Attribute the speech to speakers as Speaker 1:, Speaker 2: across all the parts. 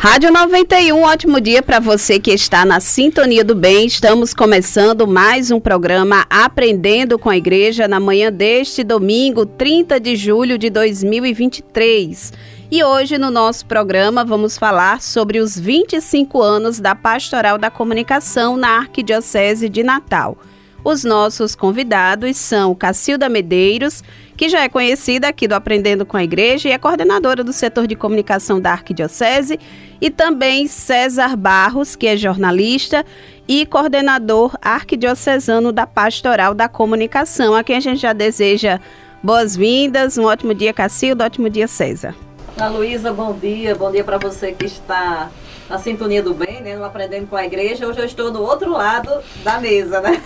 Speaker 1: Rádio 91, ótimo dia para você que está na sintonia do bem. Estamos começando mais um programa Aprendendo com a Igreja na manhã deste domingo, 30 de julho de 2023. E hoje no nosso programa vamos falar sobre os 25 anos da Pastoral da Comunicação na Arquidiocese de Natal. Os nossos convidados são Cacilda Medeiros, que já é conhecida aqui do Aprendendo com a Igreja e é coordenadora do setor de comunicação da Arquidiocese, e também César Barros, que é jornalista e coordenador arquidiocesano da Pastoral da Comunicação, a quem a gente já deseja boas-vindas. Um ótimo dia, Cacilda, ótimo dia, César.
Speaker 2: Ana Luísa, bom dia para você que está na sintonia do bem, né, no Aprendendo com a Igreja. Hoje eu estou do outro lado da mesa, né?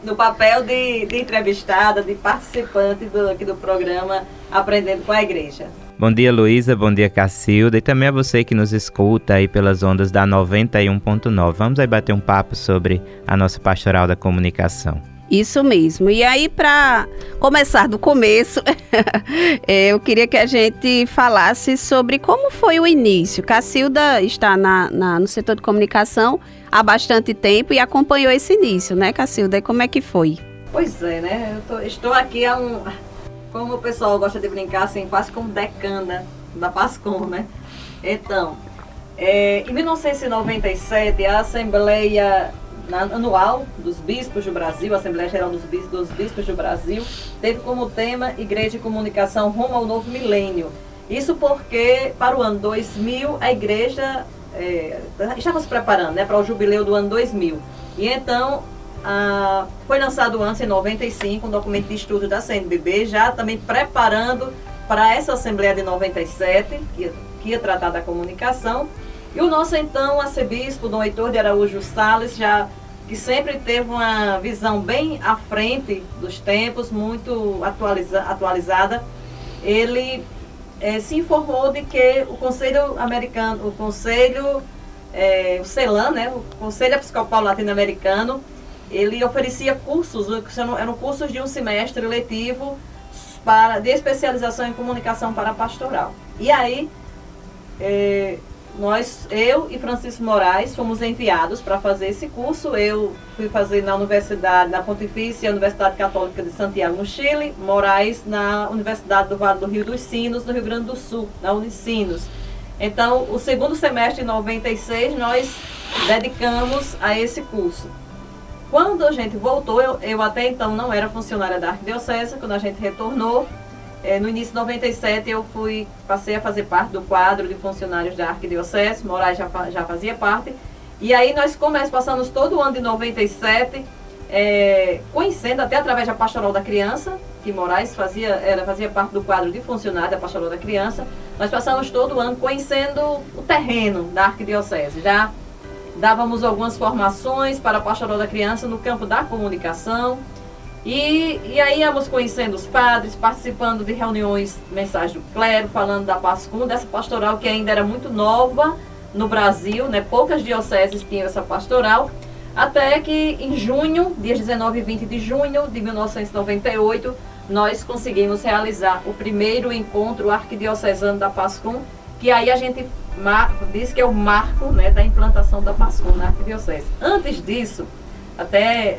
Speaker 2: No papel de entrevistada, de participante aqui do programa Aprendendo com a Igreja.
Speaker 3: Bom dia, Luísa, bom dia, Cacilda, e também a você que nos escuta aí pelas ondas da 91.9. Vamos aí bater um papo sobre a nossa Pastoral da Comunicação.
Speaker 1: Isso mesmo. E aí, para começar do começo, eu queria que a gente falasse sobre como foi o início. Cacilda está no setor de comunicação há bastante tempo e acompanhou esse início, né, Cacilda? E como é que foi?
Speaker 2: Pois é, né? Estou aqui como o pessoal gosta de brincar, assim, quase como decana da PASCOM, né? Então, em 1997, a Assembleia Anual dos Bispos do Brasil, a Assembleia Geral dos Bispos do Brasil, teve como tema Igreja e Comunicação rumo ao novo milênio. Isso porque, para o ano 2000, a Igreja estava se preparando, né, para o jubileu do ano 2000. E então, foi lançado antes, em 95, um documento de estudo da CNBB, já também preparando para essa Assembleia de 97, que ia tratar da comunicação. E o nosso, então, arcebispo, Dom Heitor de Araújo Salles, que sempre teve uma visão bem à frente dos tempos, muito atualizada, ele se informou de que o Conselho Americano, o CELAM, né, o Conselho Episcopal Latino-Americano, ele oferecia cursos, eram cursos de um semestre letivo de especialização em comunicação para a pastoral. E aí, eu e Francisco Moraes fomos enviados para fazer esse curso. Eu fui fazer na Pontifícia Universidade Católica de Santiago, no Chile, Moraes na Universidade do Vale do Rio dos Sinos, no Rio Grande do Sul, na Unicinos. Então, o segundo semestre de 96, nós dedicamos a esse curso. Quando a gente voltou, eu até então não era funcionária da Arquidiocese. Quando a gente retornou, no início de 97, eu passei a fazer parte do quadro de funcionários da Arquidiocese, Moraes já fazia parte. E aí nós passamos todo o ano de 97, conhecendo, até através da Pastoral da Criança, que Moraes fazia parte do quadro de funcionário da Pastoral da Criança. Nós passamos todo o ano conhecendo o terreno da Arquidiocese. Já dávamos algumas formações para a Pastoral da Criança no campo da comunicação. E aí íamos conhecendo os padres, participando de reuniões mensais do clero, falando da PASCOM, dessa pastoral que ainda era muito nova no Brasil, né? Poucas dioceses tinham essa pastoral, até que em junho, dias 19 e 20 de junho de 1998, nós conseguimos realizar o primeiro encontro arquidiocesano da PASCOM, que aí a gente diz que é o marco, né, da implantação da PASCOM na Arquidiocese. Antes disso, até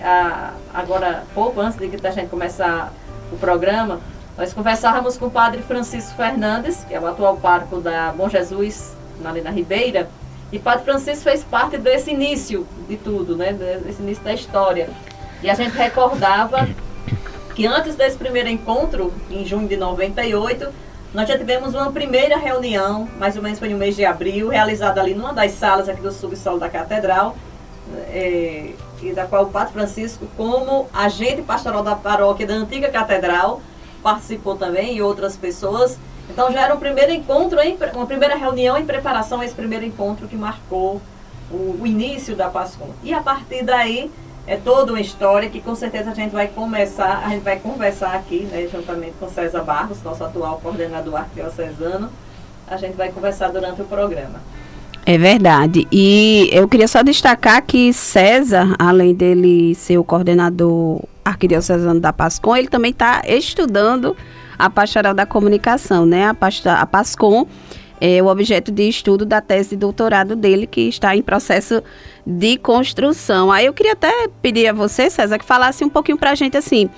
Speaker 2: agora, pouco antes de a gente começar o programa, nós conversávamos com o padre Francisco Fernandes, que é o atual pároco da Bom Jesus, ali na Ribeira, e o padre Francisco fez parte desse início de tudo, né, desse início da história. E a gente recordava que antes desse primeiro encontro, em junho de 98, nós já tivemos uma primeira reunião, mais ou menos foi no mês de abril, realizada ali numa das salas aqui do subsolo da Catedral, e da qual o Padre Francisco, como agente pastoral da paróquia da antiga catedral, participou também, e outras pessoas. Então já era um primeiro encontro, uma primeira reunião em preparação a esse primeiro encontro que marcou o início da PASCOM. E a partir daí é toda uma história que com certeza a gente vai conversar aqui, né, juntamente com César Barros, nosso atual coordenador arquidiocesano. A gente vai conversar durante o programa.
Speaker 1: É verdade. E eu queria só destacar que César, além dele ser o coordenador arquidiocesano da PASCOM, ele também está estudando a Pastoral da Comunicação, né? A PASCOM o objeto de estudo da tese de doutorado dele, que está em processo de construção. Aí eu queria até pedir a você, César, que falasse um pouquinho para a gente assim,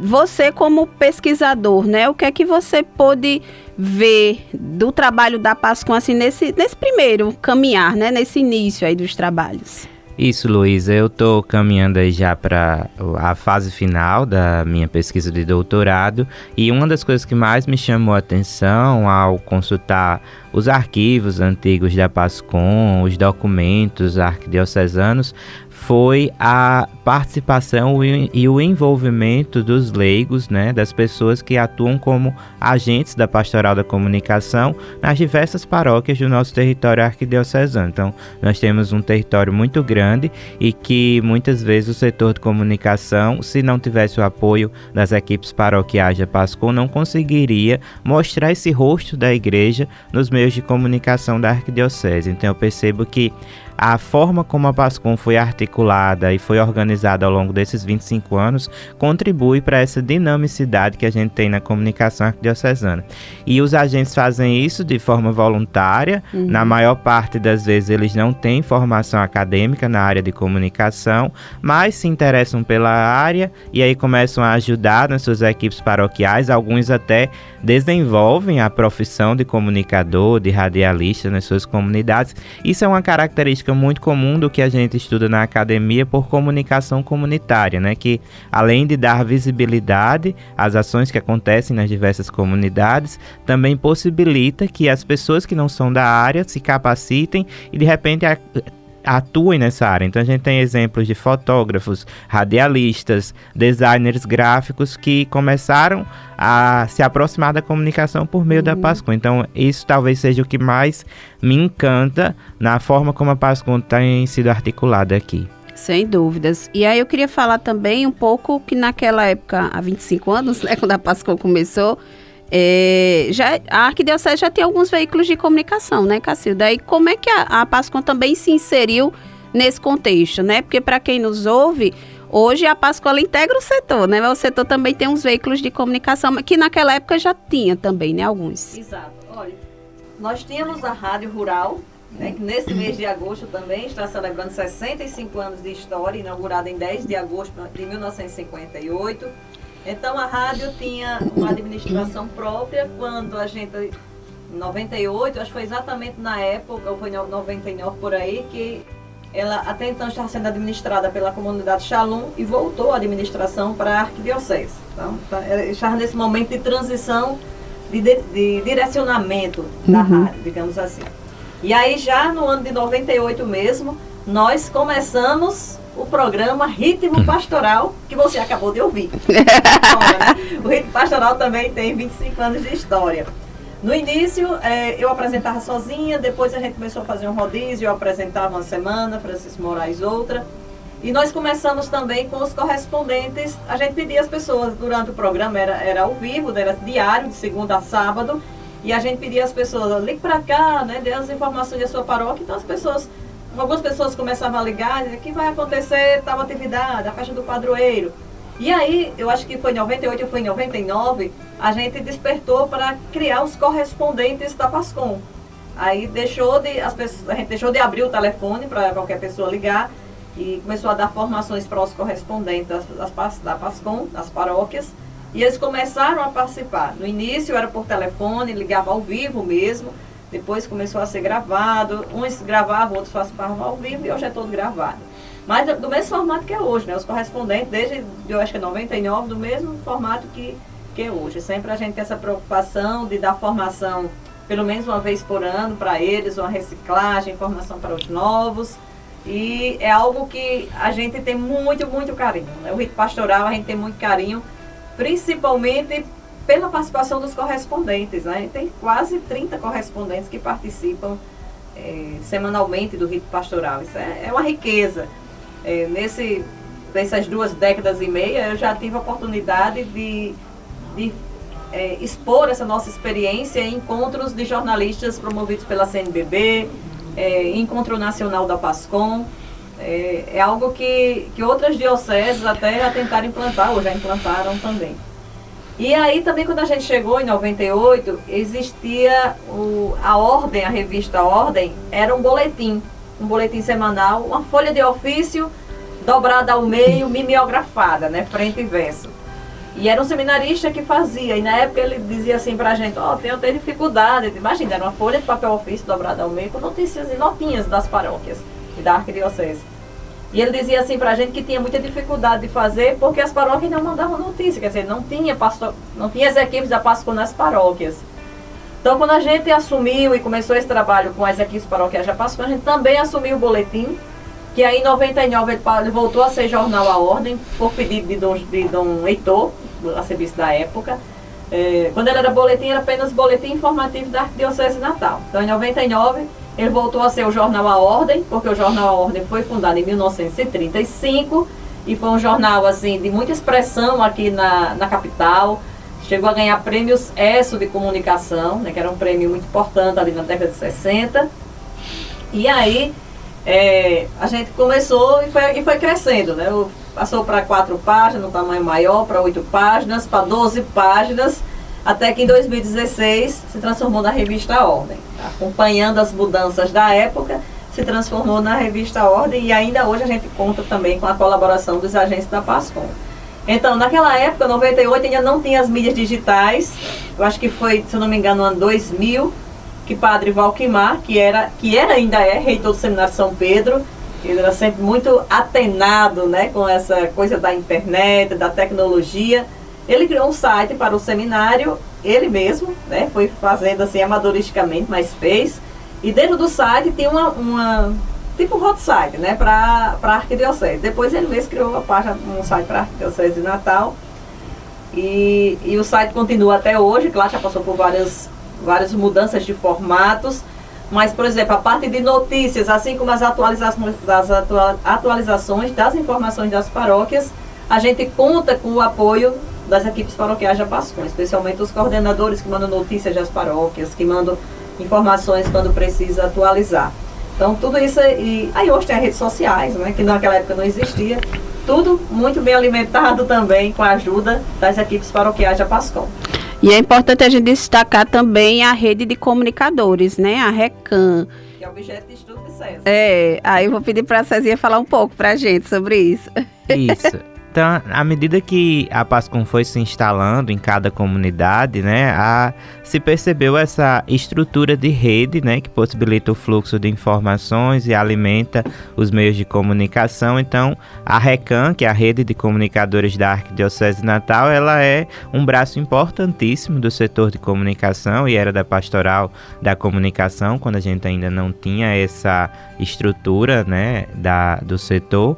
Speaker 1: você como pesquisador, né, o que é que você pôde ver do trabalho da PASCOM assim, nesse primeiro caminhar, né, nesse início aí dos trabalhos?
Speaker 3: Isso, Luísa, eu estou caminhando aí já para a fase final da minha pesquisa de doutorado, e uma das coisas que mais me chamou a atenção ao consultar os arquivos antigos da PASCOM, os documentos arquidiocesanos, foi a participação e o envolvimento dos leigos, né, das pessoas que atuam como agentes da Pastoral da Comunicação nas diversas paróquias do nosso território arquidiocesano. Então, nós temos um território muito grande e que muitas vezes o setor de comunicação, se não tivesse o apoio das equipes paroquiais da PASCOM, não conseguiria mostrar esse rosto da igreja nos meios de comunicação da arquidiocese. Então, eu percebo que a forma como a PASCOM foi articulada e foi organizada ao longo desses 25 anos contribui para essa dinamicidade que a gente tem na comunicação arquidiocesana. E os agentes fazem isso de forma voluntária. Na maior parte das vezes eles não têm formação acadêmica na área de comunicação, mas se interessam pela área e aí começam a ajudar nas suas equipes paroquiais. Alguns até desenvolvem a profissão de comunicador, de radialista nas suas comunidades. Isso é uma característica muito comum do que a gente estuda na academia por comunicação comunitária, né? Que além de dar visibilidade às ações que acontecem nas diversas comunidades, também possibilita que as pessoas que não são da área se capacitem e de repente atuem nessa área. Então a gente tem exemplos de fotógrafos, radialistas, designers gráficos que começaram a se aproximar da comunicação por meio da PASCOM. Então isso talvez seja o que mais me encanta na forma como a PASCOM tem sido articulada aqui.
Speaker 1: Sem dúvidas. E aí eu queria falar também um pouco que naquela época, há 25 anos, né, quando a PASCOM começou, a Arquidiocese já tem alguns veículos de comunicação, né, Cacilda? E como é que a PASCOM também se inseriu nesse contexto, né? Porque para quem nos ouve, hoje a PASCOM ela integra o setor, né? Mas o setor também tem uns veículos de comunicação, que naquela época já tinha também, né, alguns.
Speaker 2: Exato. Olha, nós tínhamos a Rádio Rural, né, que nesse mês de agosto também está celebrando 65 anos de história, inaugurada em 10 de agosto de 1958. Então a rádio tinha uma administração própria. Quando a gente, em 98, acho que foi exatamente na época, ou foi em 99 por aí, que ela até então estava sendo administrada pela comunidade Shalom e voltou a administração para a arquidiocese. Então estava nesse momento de transição, de direcionamento da rádio, digamos assim. E aí já no ano de 98 mesmo, nós começamos o programa Ritmo Pastoral, que você acabou de ouvir. O Ritmo Pastoral também tem 25 anos de história. No início, eu apresentava sozinha, depois a gente começou a fazer um rodízio, eu apresentava uma semana, Francisco Moraes outra. E nós começamos também com os correspondentes. A gente pedia às pessoas, durante o programa, era ao vivo, era diário, de segunda a sábado, e a gente pedia às pessoas, ligue para cá, né, dê as informações da sua paróquia. Então algumas pessoas começavam a ligar, dizer, o que vai acontecer, tal atividade, a festa do padroeiro. E aí, eu acho que foi em 98 ou foi em 99, a gente despertou para criar os correspondentes da PASCOM. Aí a gente deixou de abrir o telefone para qualquer pessoa ligar e começou a dar formações para os correspondentes da PASCOM, das paróquias, e eles começaram a participar. No início era por telefone, ligava ao vivo mesmo, depois começou a ser gravado, uns gravavam, outros participavam ao vivo e hoje é todo gravado. Mas do mesmo formato que é hoje, né? Os correspondentes, desde, eu acho que 99, do mesmo formato que é hoje. Sempre a gente tem essa preocupação de dar formação pelo menos uma vez por ano para eles, uma reciclagem, formação para os novos. E é algo que a gente tem muito, muito carinho, né? O rito pastoral a gente tem muito carinho, principalmente pela participação dos correspondentes, né? Tem quase 30 correspondentes que participam semanalmente do rito pastoral. Isso é uma riqueza. Nessas 2 décadas e meia, eu já tive a oportunidade de expor essa nossa experiência em encontros de jornalistas promovidos pela CNBB, Encontro Nacional da PASCOM. É algo que outras dioceses até já tentaram implantar, ou já implantaram também. E aí também quando a gente chegou em 98, existia a Ordem, a revista Ordem, era um boletim semanal, uma folha de ofício dobrada ao meio, mimeografada, né, frente e verso. E era um seminarista que fazia, e na época ele dizia assim pra gente, eu tenho dificuldade, imagina, era uma folha de papel ofício dobrada ao meio com notícias e notinhas das paróquias e da arquidiocese. E ele dizia assim pra gente que tinha muita dificuldade de fazer porque as paróquias não mandavam notícia, quer dizer, não tinha as equipes da Pascom nas paróquias. Então quando a gente assumiu e começou esse trabalho com as equipes paroquiais da Pascom, a gente também assumiu o boletim, que aí em 99 ele voltou a ser jornal à Ordem, por pedido de Dom Heitor, arcebispo da época. Quando ele era boletim, era apenas boletim informativo da Arquidiocese de Natal. Então em 99 ele voltou a ser o jornal à Ordem, porque o jornal à Ordem foi fundado em 1935 e foi um jornal assim, de muita expressão aqui na capital. Chegou a ganhar prêmios ESSO de comunicação, né, que era um prêmio muito importante ali na década de 60. E aí a gente começou e foi crescendo, né? Passou para 4 páginas, no tamanho maior, para 8 páginas, para 12 páginas, até que em 2016 se transformou na revista Ordem. Acompanhando as mudanças da época, se transformou na revista Ordem e ainda hoje a gente conta também com a colaboração dos agentes da Pascom. Então, naquela época, 98, ainda não tinha as mídias digitais. Eu acho que foi, se eu não me engano, no ano 2000, que Padre Valquimar, que ainda é reitor do Seminário São Pedro, ele era sempre muito atenado, né, com essa coisa da internet, da tecnologia. Ele criou um site para o seminário, ele mesmo, né, foi fazendo assim amadoristicamente, mas fez. E dentro do site tem tipo um hot site, né, para a Arquidiocese. Depois ele mesmo criou um site para a Arquidiocese de Natal. E o site continua até hoje, claro, já passou por várias mudanças de formatos. Mas, por exemplo, a parte de notícias, assim como as atualizações das informações das paróquias, a gente conta com o apoio das equipes paroquiais da Pascom, especialmente os coordenadores que mandam notícias das paróquias, que mandam informações quando precisa atualizar. Então, tudo isso, e aí hoje tem as redes sociais, né, que naquela época não existia, tudo muito bem alimentado também com a ajuda das equipes paroquiais da Pascom.
Speaker 1: E é importante a gente destacar também a rede de comunicadores, né? A RECAM.
Speaker 2: Que é objeto de estudo de César.
Speaker 1: Aí eu vou pedir para a Cezinha falar um pouco para a gente sobre isso.
Speaker 3: Isso. Então, à medida que a Pascom foi se instalando em cada comunidade, né, se percebeu essa estrutura de rede, né, que possibilita o fluxo de informações e alimenta os meios de comunicação. Então, a RECAM, que é a Rede de Comunicadores da Arquidiocese de Natal, ela é um braço importantíssimo do setor de comunicação e era da Pastoral da Comunicação, quando a gente ainda não tinha essa estrutura, né, do setor.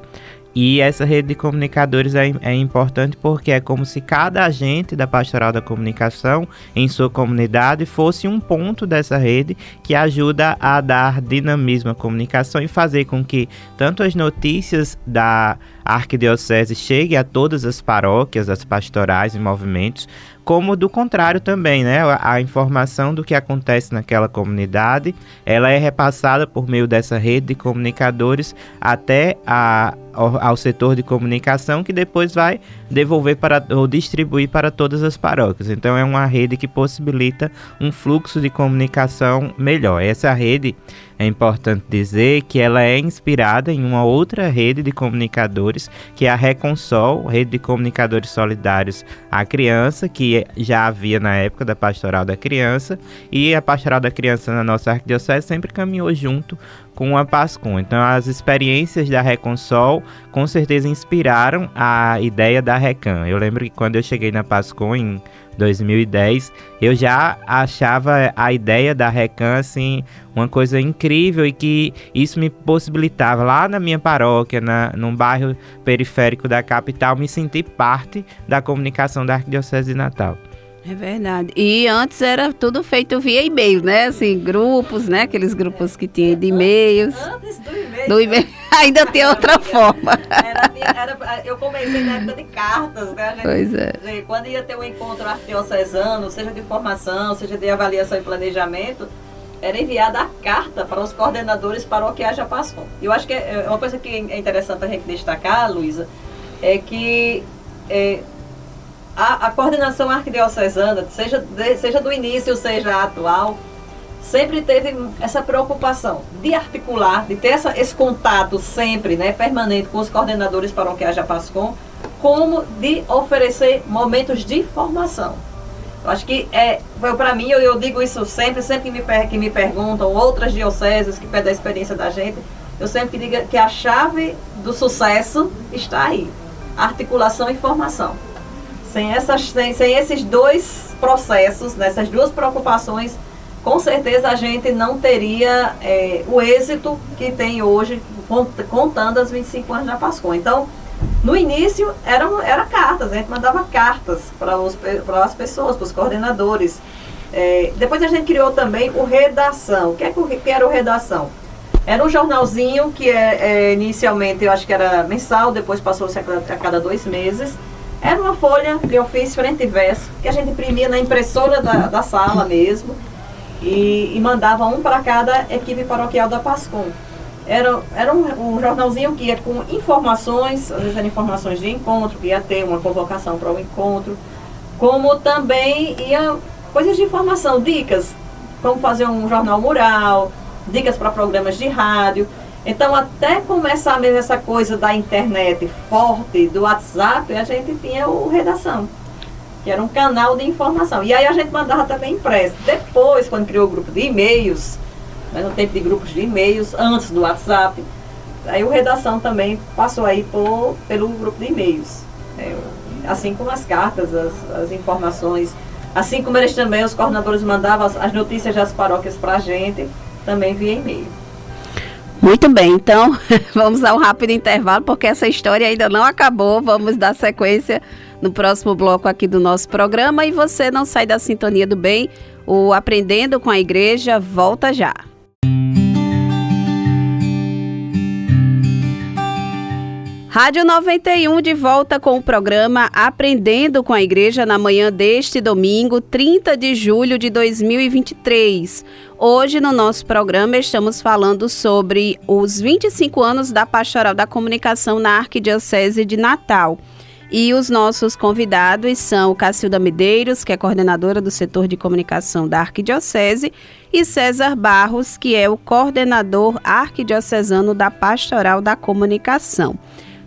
Speaker 3: E essa rede de comunicadores é importante porque é como se cada agente da Pastoral da Comunicação em sua comunidade fosse um ponto dessa rede que ajuda a dar dinamismo à comunicação e fazer com que tanto as notícias da Arquidiocese cheguem a todas as paróquias, as pastorais e movimentos, como do contrário também, né? A informação do que acontece naquela comunidade, ela é repassada por meio dessa rede de comunicadores até ao setor de comunicação, que depois vai devolver ou distribuir para todas as paróquias. Então é uma rede que possibilita um fluxo de comunicação melhor. Essa rede, é importante dizer que ela é inspirada em uma outra rede de comunicadores, que é a Reconsol, Rede de Comunicadores Solidários à Criança, que já havia na época da Pastoral da Criança, e a Pastoral da Criança na nossa arquidiocese sempre caminhou junto com a Pascom. Então as experiências da Reconsol com certeza inspiraram a ideia da RECAM. Eu lembro que quando eu cheguei na Pascom em 2010, eu já achava a ideia da RECAM assim, uma coisa incrível, e que isso me possibilitava lá na minha paróquia, num bairro periférico da capital, me sentir parte da comunicação da Arquidiocese de Natal.
Speaker 1: É verdade. E antes era tudo feito via e-mail, né? Assim, grupos, né? Aqueles grupos que tinham de e-mails.
Speaker 2: Antes do e-mail.
Speaker 1: Do e-mail ainda tem outra forma.
Speaker 2: Eu comecei na época de cartas, né?
Speaker 1: Pois é.
Speaker 2: Dizer, quando ia ter um encontro arquidiocesano, seja de formação, seja de avaliação e planejamento, era enviada a carta para os coordenadores paroquiais da Pascom. E eu acho que uma coisa que é interessante a gente destacar, Luísa, é que a coordenação arquidiocesana, seja do início, seja atual, sempre teve essa preocupação de articular, de ter esse contato sempre, né, permanente com os coordenadores paroquiais da PASCOM, como de oferecer momentos de formação. Eu acho que para mim, eu digo isso sempre que me perguntam, outras dioceses que pedem a experiência da gente, eu sempre digo que a chave do sucesso está aí, articulação e formação. Sem esses dois processos, nessas duas preocupações, com certeza a gente não teria o êxito que tem hoje, contando as 25 anos da PASCOM. Então, no início, era cartas, a gente mandava cartas para as pessoas, para os coordenadores. Depois a gente criou também o Redação. O que era o Redação? Era um jornalzinho que inicialmente eu acho que era mensal, depois passou-se a cada 2 meses. Era uma folha de ofício frente e verso, que a gente imprimia na impressora da sala mesmo, e mandava um para cada equipe paroquial da PASCOM. Era um jornalzinho que ia com informações, às vezes eram informações de encontro, que ia ter uma convocação para o encontro, como também ia coisas de informação, dicas, como fazer um jornal mural, dicas para programas de rádio. Então, até começar mesmo essa coisa da internet forte, do WhatsApp, a gente tinha o Redação, que era um canal de informação. E aí a gente mandava também impresso. Depois, quando criou o grupo de e-mails, mas no tempo de grupos de e-mails, antes do WhatsApp, aí o Redação também passou aí pelo grupo de e-mails. Assim como as cartas, as informações, assim como eles também, os coordenadores mandavam as notícias das paróquias para a gente, também via e-mail.
Speaker 1: Muito bem, então vamos a um rápido intervalo, porque essa história ainda não acabou. Vamos dar sequência no próximo bloco aqui do nosso programa. E você não sai da sintonia do bem, o Aprendendo com a Igreja volta já. Rádio 91 de volta com o programa Aprendendo com a Igreja na manhã deste domingo, 30 de julho de 2023. Hoje no nosso programa estamos falando sobre os 25 anos da Pastoral da Comunicação na Arquidiocese de Natal. E os nossos convidados são Cacilda Medeiros, que é coordenadora do setor de comunicação da Arquidiocese, e César Barros, que é o coordenador arquidiocesano da Pastoral da Comunicação.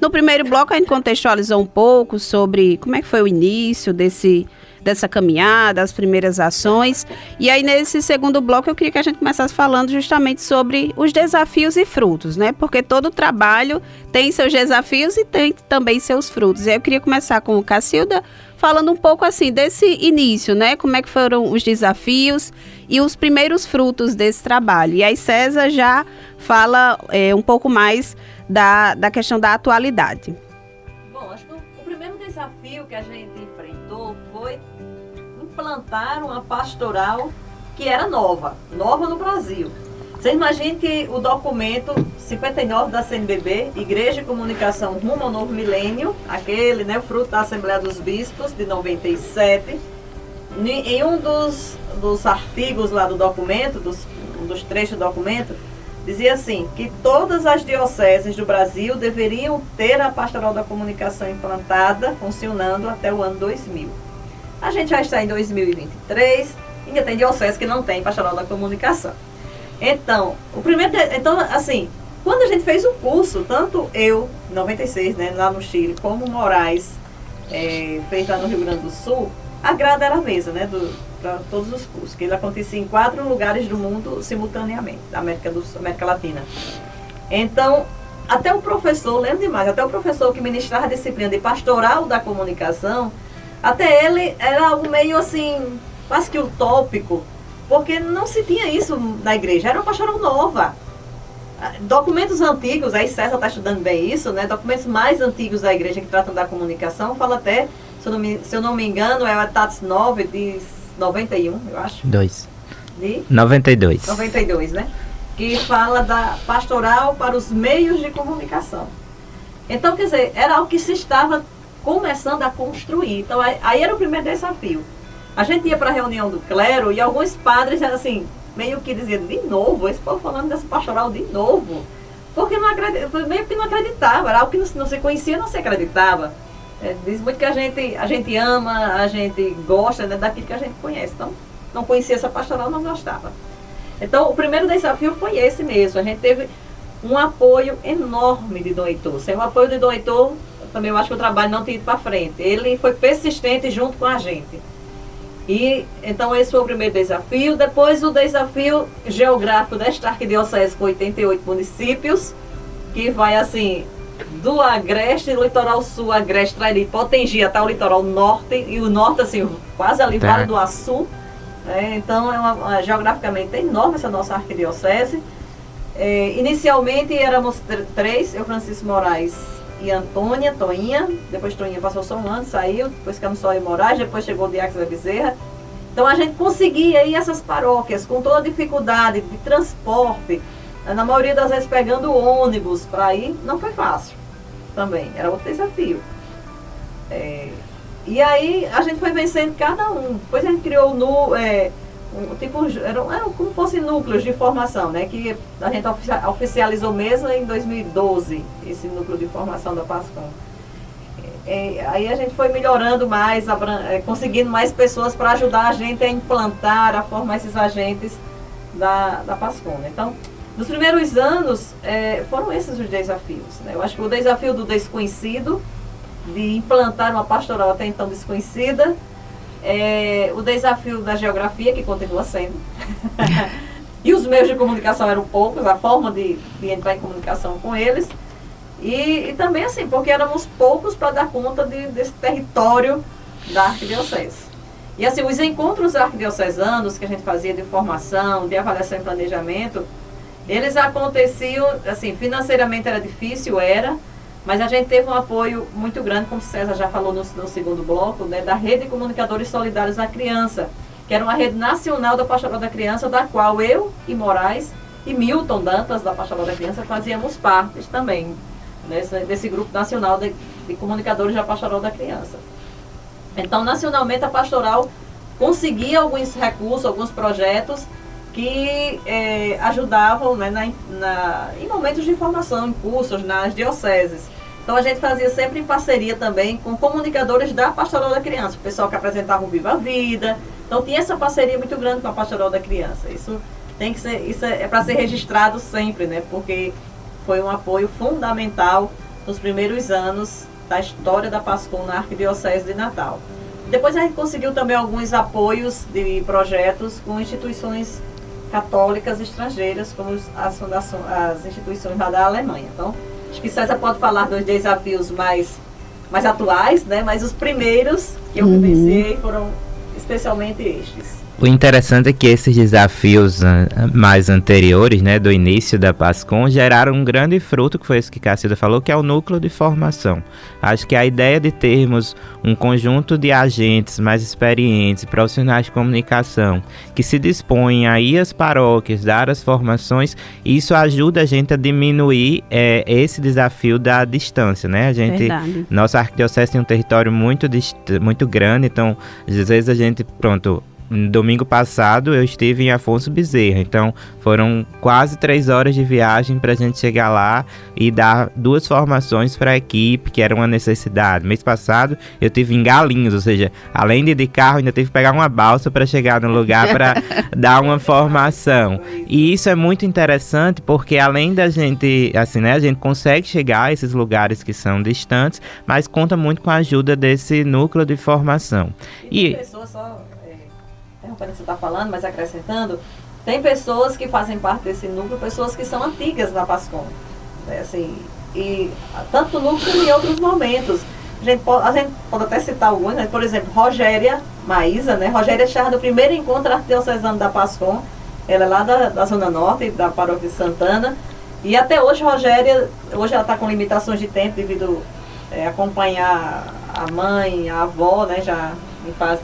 Speaker 1: No primeiro bloco, a gente contextualizou um pouco sobre como é que foi o início dessa caminhada, as primeiras ações. E aí, nesse segundo bloco, eu queria que a gente começasse falando justamente sobre os desafios e frutos, né? Porque todo trabalho tem seus desafios e tem também seus frutos. E aí eu queria começar com o Cacilda, falando um pouco assim desse início, né? Como é que foram os desafios e os primeiros frutos desse trabalho. E aí César já fala um pouco mais da questão da atualidade.
Speaker 2: Bom, acho que o primeiro desafio que a gente enfrentou foi implantar uma pastoral que era nova no Brasil. Você imagina que o documento 59 da CNBB, Igreja e Comunicação Rumo ao Novo Milênio, aquele, né, fruto da Assembleia dos Bispos, de 97, em um dos artigos lá do documento, um dos trechos do documento, dizia assim, que todas as dioceses do Brasil deveriam ter a Pastoral da Comunicação implantada, funcionando até o ano 2000. A gente já está em 2023, ainda tem diocese que não tem Pastoral da Comunicação. Então, assim, quando a gente fez o curso, tanto eu, em 96, né, lá no Chile, como o Moraes, fez lá no Rio Grande do Sul, a grade era a mesma, né, para todos os cursos, que ele acontecia em 4 lugares do mundo simultaneamente, da América Latina. Então, até o professor, lembro demais, até o professor que ministrava a disciplina de Pastoral da Comunicação, até ele era algo meio assim, quase que utópico, porque não se tinha isso na igreja, era uma pastoral nova. Documentos antigos, aí César está estudando bem isso, né? Documentos mais antigos da igreja que tratam da comunicação, fala até, se eu não me engano, é a Tats 9 de 91, eu acho.
Speaker 3: 2.
Speaker 2: De
Speaker 3: 92.
Speaker 2: 92, né? Que fala da pastoral para os meios de comunicação. Então, quer dizer, era algo que se estava começando a construir. Então, aí era o primeiro desafio. A gente ia para a reunião do clero e alguns padres eram assim, meio que diziam, de novo, esse povo falando dessa pastoral de novo. Porque meio que não acreditava, era algo que não se conhecia, não se acreditava. Diz muito que a gente ama, a gente gosta, né, daquilo que a gente conhece. Então, não conhecia essa pastoral, não gostava. Então, o primeiro desafio foi esse mesmo. A gente teve um apoio enorme de Dom Heitor. Sem o apoio de Dom Heitor, também eu acho que o trabalho não tinha ido para frente. Ele foi persistente junto com a gente. E, então, esse foi o primeiro desafio. Depois, o desafio geográfico desta arquidiocese com 88 municípios, que vai, assim, do Agreste, do litoral sul, Agreste, Trairi, Potengi, até o litoral norte, e o norte, assim, quase ali, Vale do Açu. Então, geograficamente é enorme essa nossa arquidiocese. Inicialmente éramos três, eu, Francisco Moraes e Antônia, Toinha. Depois Toinha passou só um ano, saiu, depois ficamos só em Moraes, depois chegou o Diácono da Bezerra. Então a gente conseguia ir essas paróquias com toda a dificuldade de transporte, na maioria das vezes pegando ônibus para ir, não foi fácil também, era outro desafio. E aí a gente foi vencendo cada um. Depois a gente criou eram como fossem núcleos de formação, né? Que a gente oficializou mesmo em 2012, esse núcleo de formação da PASCOM. Aí a gente foi melhorando mais, conseguindo mais pessoas para ajudar a gente a implantar, a formar esses agentes da PASCOM. Então, nos primeiros anos, foram esses os desafios, né? Eu acho que o desafio do desconhecido, de implantar uma pastoral até então desconhecida, o desafio da geografia, que continua sendo, e os meios de comunicação eram poucos, a forma de entrar em comunicação com eles, e também assim, porque éramos poucos para dar conta desse território da arquidiocese. E assim, os encontros arquidiocesanos que a gente fazia de formação, de avaliação e planejamento, eles aconteciam, assim, financeiramente era difícil, mas a gente teve um apoio muito grande, como o César já falou no segundo bloco, né, da Rede de Comunicadores Solidários à Criança, que era uma rede nacional da Pastoral da Criança, da qual eu e Moraes e Milton Dantas, da Pastoral da Criança, fazíamos parte também, desse grupo nacional de comunicadores da Pastoral da Criança. Então, nacionalmente, a Pastoral conseguia alguns recursos, alguns projetos que ajudavam, né, em momentos de formação, em cursos, nas dioceses. Então a gente fazia sempre em parceria também com comunicadores da Pastoral da Criança, o pessoal que apresentava o Viva a Vida. Então tinha essa parceria muito grande com a Pastoral da Criança. Isso é para ser registrado sempre, né, porque foi um apoio fundamental nos primeiros anos da história da PASCOM na Arquidiocese de Natal. Depois a gente conseguiu também alguns apoios de projetos com instituições católicas estrangeiras, como as instituições lá da Alemanha. Então, acho que César pode falar dos desafios mais atuais, né? Mas os primeiros que eu vivenciei foram especialmente estes.
Speaker 3: O interessante é que esses desafios mais anteriores, né, do início da PASCOM, geraram um grande fruto, que foi isso que Cacilda falou, que é o núcleo de formação. Acho que a ideia de termos um conjunto de agentes mais experientes, profissionais de comunicação, que se dispõem a ir às paróquias, dar as formações, isso ajuda a gente a diminuir esse desafio da distância, né? Nossa arquidiocese tem um território muito grande, então às vezes a gente, domingo passado eu estive em Afonso Bezerra, então foram quase 3 horas de viagem para a gente chegar lá e dar 2 formações para a equipe, que era uma necessidade. Mês passado eu estive em Galinhos, ou seja, além de ir de carro, ainda tive que pegar uma balsa para chegar no lugar para dar uma formação. E isso é muito interessante porque além da gente, assim, né, a gente consegue chegar a esses lugares que são distantes, mas conta muito com a ajuda desse núcleo de formação.
Speaker 2: E pessoas só... interrompendo o que você está falando, mas acrescentando, tem pessoas que fazem parte desse núcleo, pessoas que são antigas na PASCOM, né, assim, e tanto no núcleo como em outros momentos. A gente pode até citar alguns, né? Por exemplo, Rogéria Maísa, né? Rogéria estava no primeiro encontro arquidiocesano da PASCOM, ela é lá da Zona Norte, da Paróquia de Santana, e até hoje Rogéria, hoje ela está com limitações de tempo devido a acompanhar a mãe, a avó, né, já em fase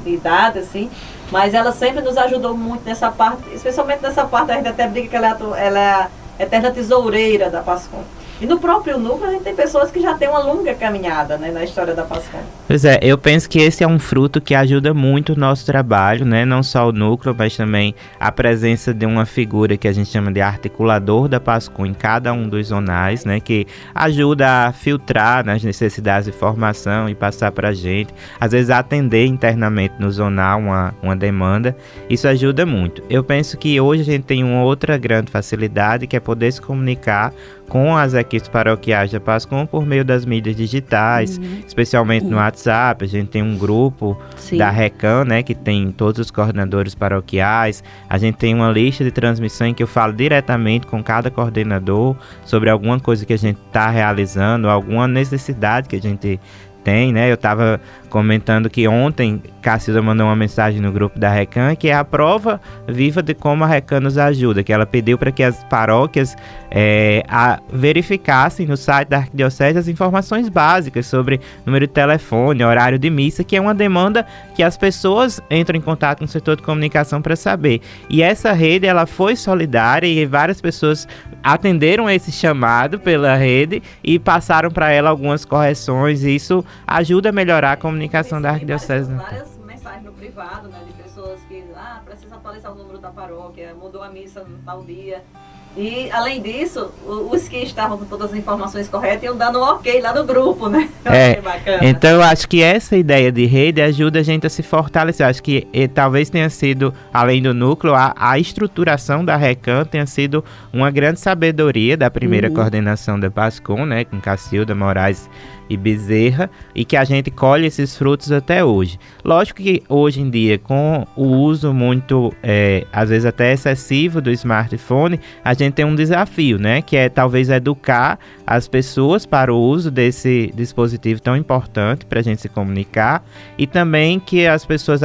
Speaker 2: de idade, assim, mas ela sempre nos ajudou muito nessa parte, especialmente nessa parte, a gente até briga que ela é a eterna tesoureira da PASCOM. E no próprio núcleo, a gente tem pessoas que já têm uma longa caminhada, né, na história da PASCOM.
Speaker 3: Pois é, eu penso que esse é um fruto que ajuda muito o nosso trabalho, né? Não só o núcleo, mas também a presença de uma figura que a gente chama de articulador da PASCOM em cada um dos zonais, né? Que ajuda a filtrar nas necessidades de formação e passar para a gente. Às vezes atender internamente no zonal uma demanda. Isso ajuda muito. Eu penso que hoje a gente tem uma outra grande facilidade, que é poder se comunicar com as equipes paroquiais da PASCOM por meio das mídias digitais, especialmente no WhatsApp. A gente tem um grupo da RECAM, né, que tem todos os coordenadores paroquiais. A gente tem uma lista de transmissão em que eu falo diretamente com cada coordenador sobre alguma coisa que a gente está realizando, alguma necessidade que a gente tem, né? Eu estava comentando que ontem Cacilda mandou uma mensagem no grupo da RECAM, que é a prova viva de como a RECAM nos ajuda, que ela pediu para que as paróquias verificassem no site da Arquidiocese as informações básicas sobre número de telefone, horário de missa, que é uma demanda que as pessoas entram em contato com o setor de comunicação para saber. E essa rede, ela foi solidária e várias pessoas atenderam esse chamado pela rede e passaram para ela algumas correções, e isso ajuda a melhorar a comunicação da Arquidiocese.
Speaker 2: Várias mensagens no privado, né, de pessoas que precisa atualizar o número da paróquia, mudou a missa no tal dia. E, além disso, os que estavam com todas as informações corretas iam dando um ok lá no grupo, né? Bacana.
Speaker 3: Então eu acho que essa ideia de rede ajuda a gente a se fortalecer. Eu acho que talvez tenha sido, além do núcleo, a estruturação da RECAM tenha sido uma grande sabedoria da primeira coordenação da PASCOM, né? Com Cacilda, Moraes e Bezerra, e que a gente colhe esses frutos até hoje. Lógico que hoje em dia, com o uso muito, às vezes até excessivo do smartphone, a gente tem um desafio, né? Que é talvez educar as pessoas para o uso desse dispositivo tão importante para a gente se comunicar, e também que as pessoas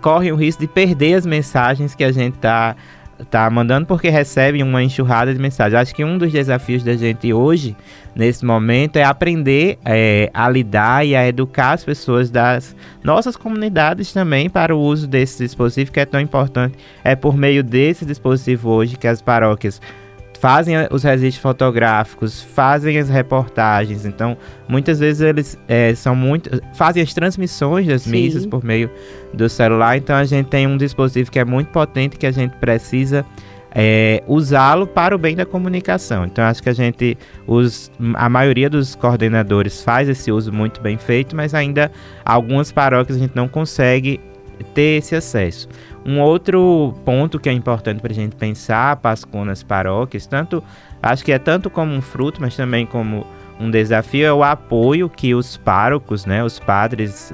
Speaker 3: correm o risco de perder as mensagens que a gente tá mandando, porque recebem uma enxurrada de mensagens. Acho que um dos desafios da gente hoje, nesse momento, é aprender a lidar e a educar as pessoas das nossas comunidades também para o uso desse dispositivo, que é tão importante. É por meio desse dispositivo hoje que as paróquias fazem os registros fotográficos, fazem as reportagens. Então, muitas vezes eles fazem as transmissões das missas por meio do celular. Então, a gente tem um dispositivo que é muito potente, que a gente precisa usá-lo para o bem da comunicação. Então, acho que a maioria dos coordenadores faz esse uso muito bem feito, mas ainda algumas paróquias a gente não consegue ter esse acesso. Um outro ponto que é importante para a gente pensar a PASCOM nas paróquias, acho que é tanto como um fruto, mas também como um desafio, é o apoio que os párocos, né, os padres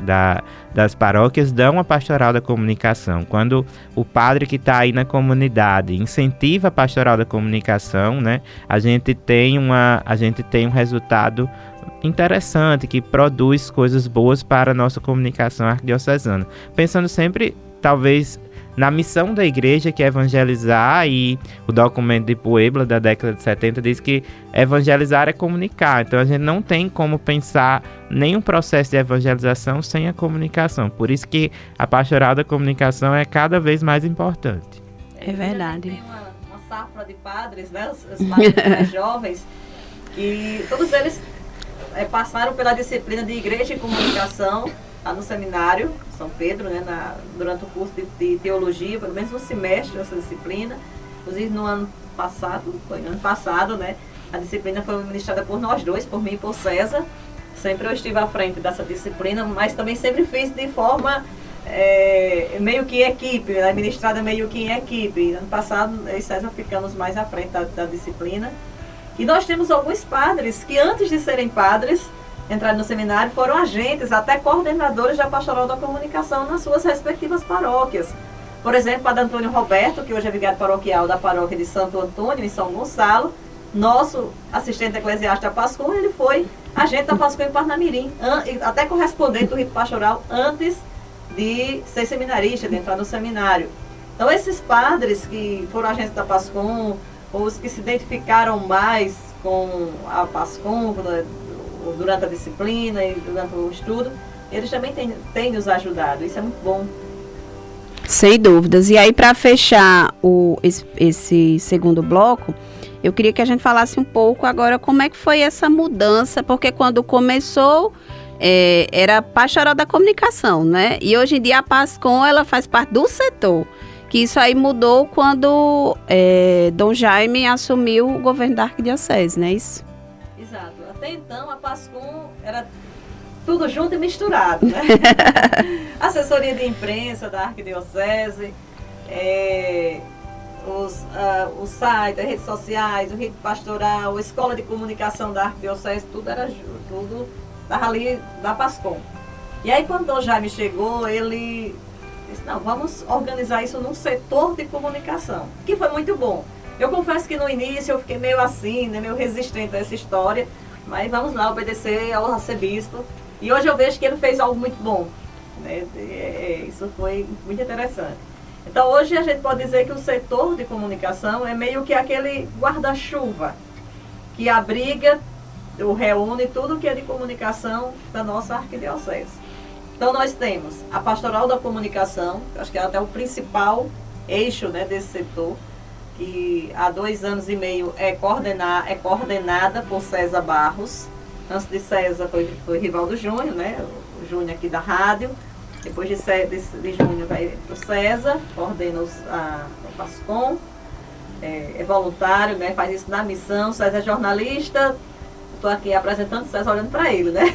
Speaker 3: das paróquias dão à pastoral da comunicação. Quando o padre que está aí na comunidade incentiva a pastoral da comunicação, né, a gente tem um resultado interessante, que produz coisas boas para a nossa comunicação arquidiocesana. Pensando sempre, talvez, na missão da igreja, que é evangelizar, e o documento de Puebla da década de 70 diz que evangelizar é comunicar. Então a gente não tem como pensar nenhum processo de evangelização sem a comunicação. Por isso que a pastoral da comunicação é cada vez mais importante.
Speaker 1: É verdade.
Speaker 2: Tem uma safra de padres, né? Os padres mais jovens, e todos eles passaram pela disciplina de Igreja e Comunicação lá no seminário São Pedro, né, durante o curso de teologia, pelo menos um semestre dessa disciplina. Inclusive no ano passado, né, a disciplina foi ministrada por nós dois, por mim e por César. Sempre eu estive à frente dessa disciplina, mas também sempre fiz de forma meio que equipe, né, ministrada meio que em equipe. Ano passado eu e César ficamos mais à frente da disciplina. E nós temos alguns padres que, antes de serem padres, entraram no seminário, foram agentes, até coordenadores da pastoral da comunicação nas suas respectivas paróquias. Por exemplo, o padre Antônio Roberto, que hoje é vigário paroquial da paróquia de Santo Antônio, em São Gonçalo, nosso assistente eclesiástico da PASCOM, ele foi agente da PASCOM em Parnamirim, até correspondente do rito pastoral, antes de ser seminarista, de entrar no seminário. Então, esses padres que foram agentes da PASCOM, os que se identificaram mais com a PASCOM durante a disciplina e durante o estudo, eles também têm nos ajudado. Isso é muito bom.
Speaker 1: Sem dúvidas. E aí, para fechar esse segundo bloco, Eu queria que a gente falasse um pouco agora como é que foi essa mudança, porque quando começou era Pastoral da Comunicação, né? E hoje em dia a PASCOM, ela faz parte do setor, que isso aí mudou quando Dom Jaime assumiu o governo da Arquidiocese, não é isso?
Speaker 2: Exato. Até então a PASCOM era tudo junto e misturado, né? Assessoria de imprensa da Arquidiocese, o site, as redes sociais, o rito pastoral, a escola de comunicação da Arquidiocese, tudo estava ali da PASCOM. E aí quando Dom Jaime chegou, ele disse, não, vamos organizar isso num setor de comunicação, que foi muito bom. Eu confesso que no início eu fiquei meio assim, né, meio resistente a essa história, mas vamos lá obedecer ao arcebispo. E hoje eu vejo que ele fez algo muito bom, né? Isso foi muito interessante. Então hoje a gente pode dizer que o setor de comunicação é meio que aquele guarda-chuva que abriga, reúne tudo que é de comunicação da nossa arquidiocese. Então nós temos a Pastoral da Comunicação, que acho que é até o principal eixo, né, desse setor, que há 2 anos e meio é coordenada por César Barros. Antes de César foi Rivaldo Júnior, né? O Júnior aqui da rádio. Depois de Júnior vai o César, coordena o PASCOM, é voluntário, né? Faz isso na missão. César é jornalista. Estou aqui apresentando o César olhando para ele, né?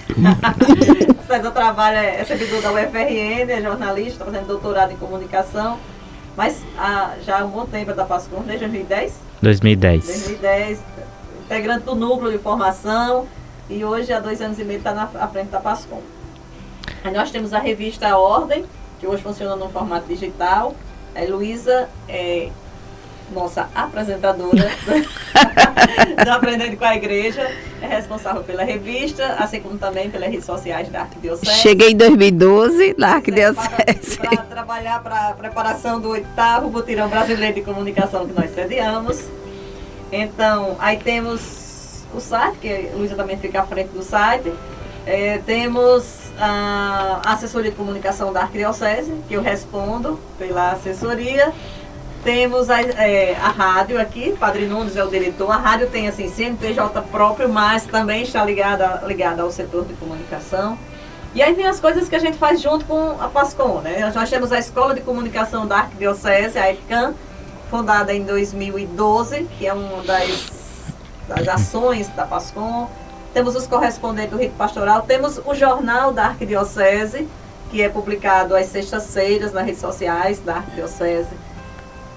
Speaker 2: César trabalha, é servidor da UFRN, é jornalista, está fazendo doutorado em comunicação. Mas já há um bom tempo é da PASCOM, desde 2010?
Speaker 3: 2010.
Speaker 2: Integrante do núcleo de formação. E hoje, há 2 anos e meio, está à frente da PASCOM. Aí nós temos a revista Ordem, que hoje funciona no formato digital. A Luísa é nossa apresentadora do Aprendendo com a Igreja, é responsável pela revista, assim como também pelas redes sociais da Arquidiocese.
Speaker 1: Cheguei em 2012 na Arquidiocese.
Speaker 2: Para trabalhar para a preparação do 8º Mutirão Brasileiro de Comunicação que nós sediamos. Então, aí temos o site, que a Luísa também fica à frente do site. Temos a assessoria de comunicação da Arquidiocese, que eu respondo pela assessoria. Temos a rádio aqui, Padre Nunes é o diretor. A rádio tem assim, CNPJ próprio, mas também está ligada ao setor de comunicação. E aí vem as coisas que a gente faz junto com a PASCOM, né? Nós temos a Escola de Comunicação da Arquidiocese, a ECAM, fundada em 2012, que é uma das ações da PASCOM. Temos os correspondentes do rito pastoral, temos o jornal da Arquidiocese, que é publicado às sextas-feiras nas redes sociais da Arquidiocese,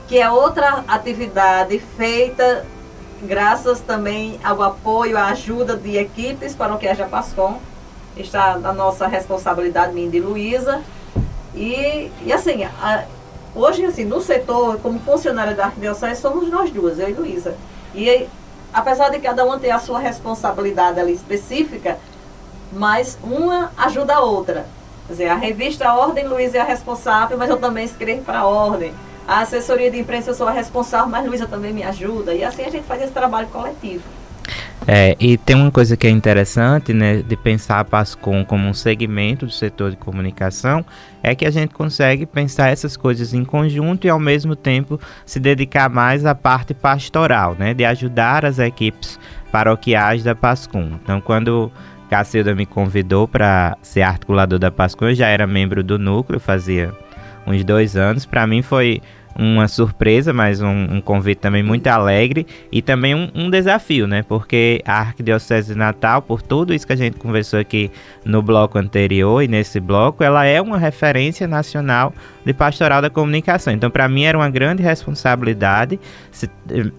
Speaker 2: que é outra atividade feita graças também ao apoio, à ajuda de equipes paroquiais da PASCOM. Está na nossa responsabilidade, minha e de Luísa. E assim, hoje assim, no setor, como funcionária da Arquidiocese, somos nós duas, eu e Luísa. E apesar de cada uma ter a sua responsabilidade ali específica, mas uma ajuda a outra. Quer dizer, a revista Ordem, Luísa é a responsável, mas eu também escrevo para a Ordem. A assessoria de imprensa eu sou a responsável, mas Luísa também me ajuda. E assim a gente faz esse trabalho coletivo.
Speaker 3: E tem uma coisa que é interessante, né, de pensar a PASCOM como um segmento do setor de comunicação, é que a gente consegue pensar essas coisas em conjunto e ao mesmo tempo se dedicar mais à parte pastoral, né, de ajudar as equipes paroquiais da PASCOM. Então, quando Cacilda me convidou para ser articulador da PASCOM, eu já era membro do núcleo, fazia uns 2 anos. Para mim foi uma surpresa, mas um convite também muito alegre e também um desafio, né? Porque a Arquidiocese de Natal, por tudo isso que a gente conversou aqui no bloco anterior e nesse bloco, ela é uma referência nacional de pastoral da comunicação. Então, para mim, era uma grande responsabilidade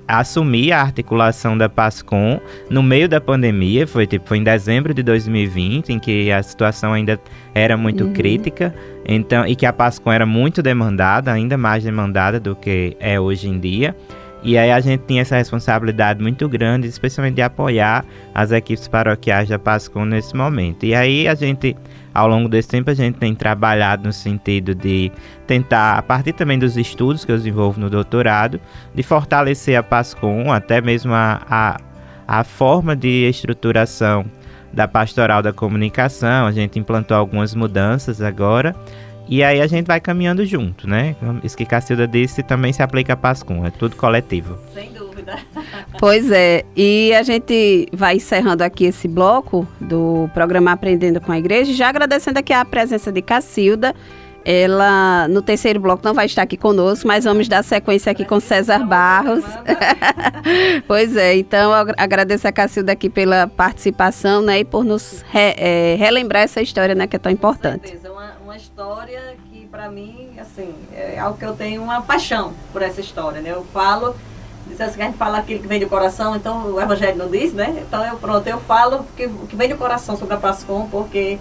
Speaker 3: assumir a articulação da PASCOM no meio da pandemia. Foi em dezembro de 2020, em que a situação ainda era muito crítica. Então, e que a PASCOM era muito demandada, ainda mais demandada do que é hoje em dia. E aí a gente tinha essa responsabilidade muito grande, especialmente de apoiar as equipes paroquiais da PASCOM nesse momento. E aí a gente, ao longo desse tempo, a gente tem trabalhado no sentido de tentar, a partir também dos estudos que eu desenvolvo no doutorado, de fortalecer a PASCOM, até mesmo a forma de estruturação da pastoral da comunicação. A gente implantou algumas mudanças agora e aí a gente vai caminhando junto, né? Isso que Cacilda disse também se aplica a PASCOM, é tudo coletivo.
Speaker 2: Sem dúvida.
Speaker 1: Pois é, e a gente vai encerrando aqui esse bloco do programa Aprendendo com a Igreja, já agradecendo aqui a presença de Cacilda. Ela, no terceiro bloco, não vai estar aqui conosco, mas vamos dar sequência aqui com César Barros. Pois é, então agradeço a Cacilda aqui pela participação, né, e por nos relembrar essa história, né, que é tão importante.
Speaker 2: Com certeza, uma história que para mim, assim, é algo que eu tenho uma paixão por essa história, né? Eu falo, diz assim, que a gente fala aquilo que vem do coração, então o Evangelho não diz, né? Então eu falo o que vem do coração sobre a PASCOM, porque